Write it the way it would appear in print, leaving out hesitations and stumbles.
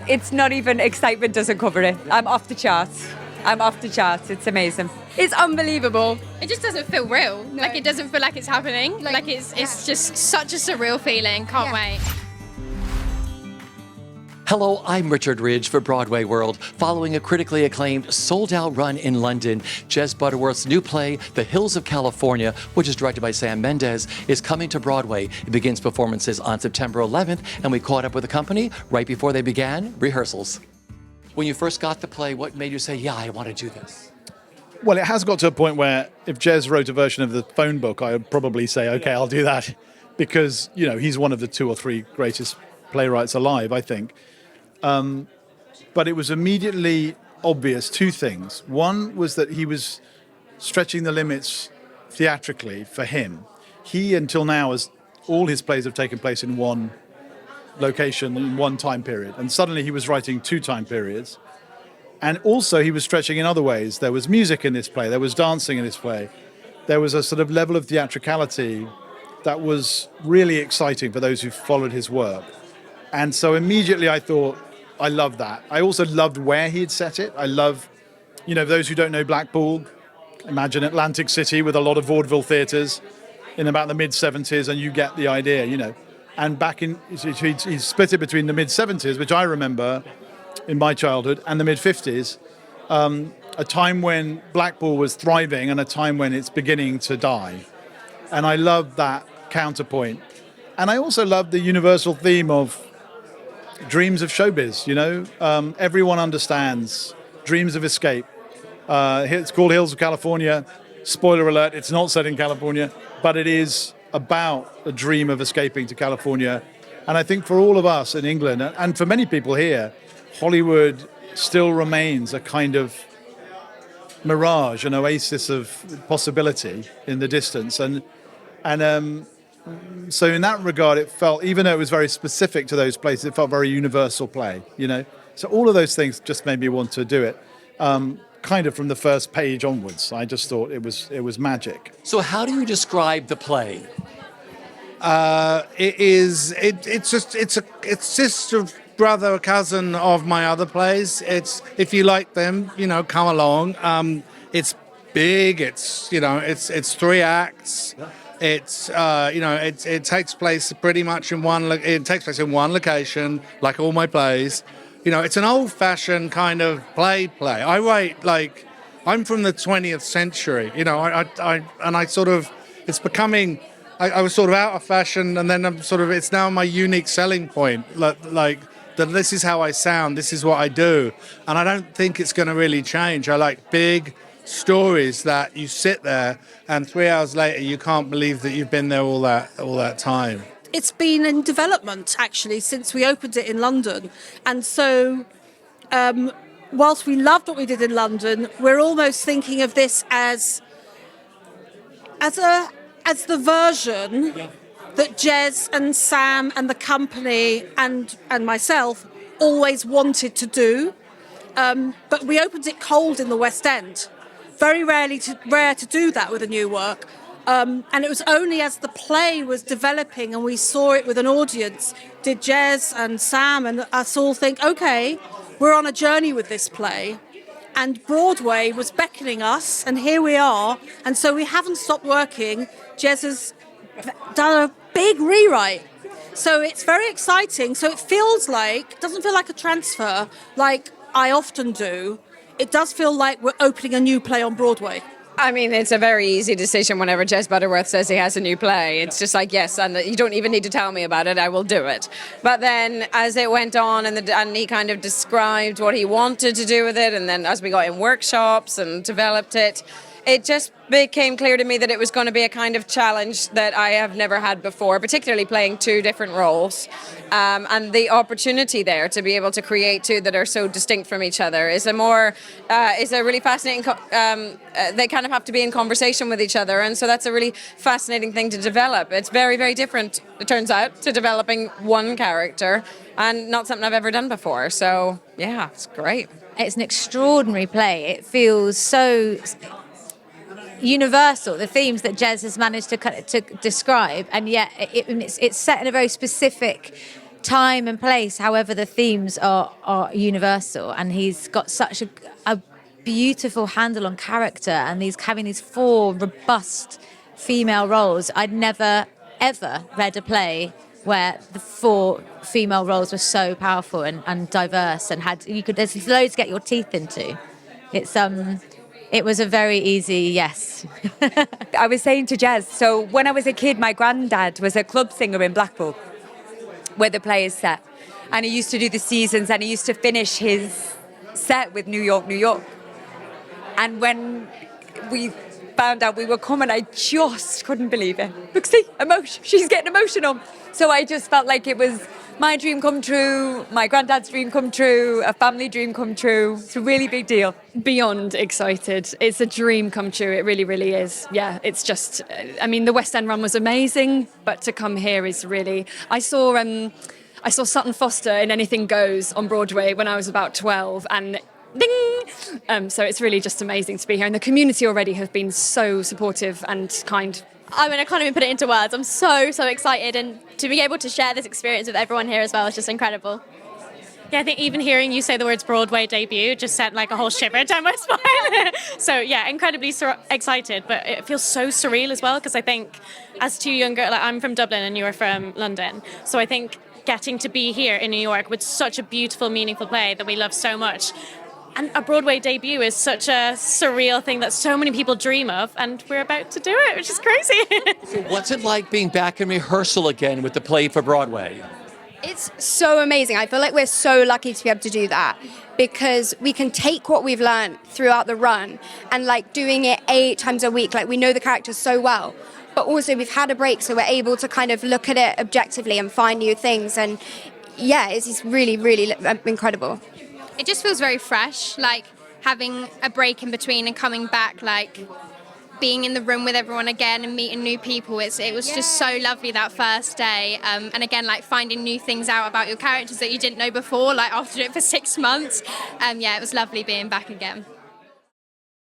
it's not even, excitement doesn't cover it. I'm off the charts. It's amazing. It's unbelievable. It just doesn't feel real. No. Like, it doesn't feel like it's happening. Like it's just such a surreal feeling. Can't wait. Hello, I'm Richard Ridge for Broadway World. Following a critically acclaimed, sold-out run in London, Jez Butterworth's new play, The Hills of California, which is directed by Sam Mendes, is coming to Broadway. It begins performances on September 11th, and we caught up with the company right before they began rehearsals. When you first got the play, what made you say, yeah, I want to do this? Well, it has got to a point where if Jez wrote a version of the phone book, I would probably say, okay, I'll do that. Because, he's one of the 2 or 3 greatest playwrights alive, I think. But it was immediately obvious 2 things. One was that he was stretching the limits theatrically for him. He, until now, all his plays have taken place in one location, in one time period. And suddenly he was writing 2 time periods. And also he was stretching in other ways. There was music in this play. There was dancing in this play. There was a sort of level of theatricality that was really exciting for those who followed his work. And so immediately I thought, I love that. I also loved where he had set it. I love, those who don't know Blackpool, imagine Atlantic City with a lot of vaudeville theatres in about the mid-70s, and you get the idea, And back he split it between the mid-70s, which I remember in my childhood, and the mid-50s, a time when Blackpool was thriving and a time when it's beginning to die. And I love that counterpoint. And I also love the universal theme of dreams of showbiz, everyone understands dreams of escape. It's called Hills of California. Spoiler alert, it's not set in California, but it is about a dream of escaping to California. And I think for all of us in England, and for many people here, Hollywood still remains a kind of mirage, an oasis of possibility in the distance. And so in that regard, it felt, even though it was very specific to those places, it felt very universal play, So all of those things just made me want to do it, kind of from the first page onwards. I just thought it was magic. So how do you describe the play? It's sister, brother, cousin of my other plays. It's, if you like them, come along. It's big. It's 3 acts. It's it takes place pretty much in one location, like all my plays. It's an old-fashioned kind of play. I write I'm from the 20th century. It's becoming. I was sort of out of fashion, and then it's now my unique selling point. Like that, this is how I sound. This is what I do, and I don't think it's going to really change. I like big stories that you sit there and 3 hours later you can't believe that you've been there all that time. It's been in development actually since we opened it in London, and so whilst we loved what we did in London, we're almost thinking of this as the version that Jez and Sam and the company and myself always wanted to do, but we opened it cold in the West End. Very rare to do that with a new work. And it was only as the play was developing and we saw it with an audience, did Jez and Sam and us all think, okay, we're on a journey with this play. And Broadway was beckoning us, and here we are. And so we haven't stopped working. Jez has done a big rewrite. So it's very exciting. So it doesn't feel like a transfer like I often do. It does feel like we're opening a new play on Broadway. I mean, it's a very easy decision whenever Jez Butterworth says he has a new play. It's just like, yes, and you don't even need to tell me about it, I will do it. But then as it went on and he kind of described what he wanted to do with it, and then as we got in workshops and developed it, it just became clear to me that it was going to be a kind of challenge that I have never had before, particularly playing 2 different roles. And the opportunity there to be able to create 2 that are so distinct from each other is a really fascinating, they kind of have to be in conversation with each other. And so that's a really fascinating thing to develop. It's very, very different, it turns out, to developing one character, and not something I've ever done before. So yeah, it's great. It's an extraordinary play. It feels so universal, the themes that Jez has managed to describe, and yet it's set in a very specific time and place, however the themes are universal, and he's got such a beautiful handle on character, and he's having these 4 robust female roles. I'd never ever read a play where the 4 female roles were so powerful and diverse, and there's loads to get your teeth into. It was a very easy yes. I was saying to Jez, so when I was a kid, my granddad was a club singer in Blackpool, where the play is set. And he used to do the seasons, and he used to finish his set with New York, New York. And when we found out we were coming, I just couldn't believe it. Look, see, emotion. She's getting emotional. So I just felt like it was my dream come true, my granddad's dream come true, a family dream come true. It's a really big deal. Beyond excited. It's a dream come true. It really, really is. Yeah, it's just, I mean, the West End run was amazing, but to come here is really... I saw Sutton Foster in Anything Goes on Broadway when I was about 12, and ding! So it's really just amazing to be here. And the community already have been so supportive and kind. I mean, I can't even put it into words. I'm so excited, and to be able to share this experience with everyone here as well is just incredible. Yeah, I think even hearing you say the words Broadway debut just sent like a whole shiver down my spine. So yeah, incredibly excited, but it feels so surreal as well, because I think as 2 younger, like I'm from Dublin and you are from London, so I think getting to be here in New York with such a beautiful, meaningful play that we love so much. And a Broadway debut is such a surreal thing that so many people dream of, and we're about to do it, which is crazy. So what's it like being back in rehearsal again with the play for Broadway? It's so amazing. I feel like we're so lucky to be able to do that, because we can take what we've learned throughout the run and like doing it 8 times a week. Like, we know the characters so well, but also we've had a break, so we're able to kind of look at it objectively and find new things. And yeah, it's really, really incredible. It just feels very fresh, like having a break in between and coming back, like being in the room with everyone again and meeting new people. It was just so lovely that first day. And again, like finding new things out about your characters that you didn't know before, like after doing it for 6 months. Yeah, it was lovely being back again.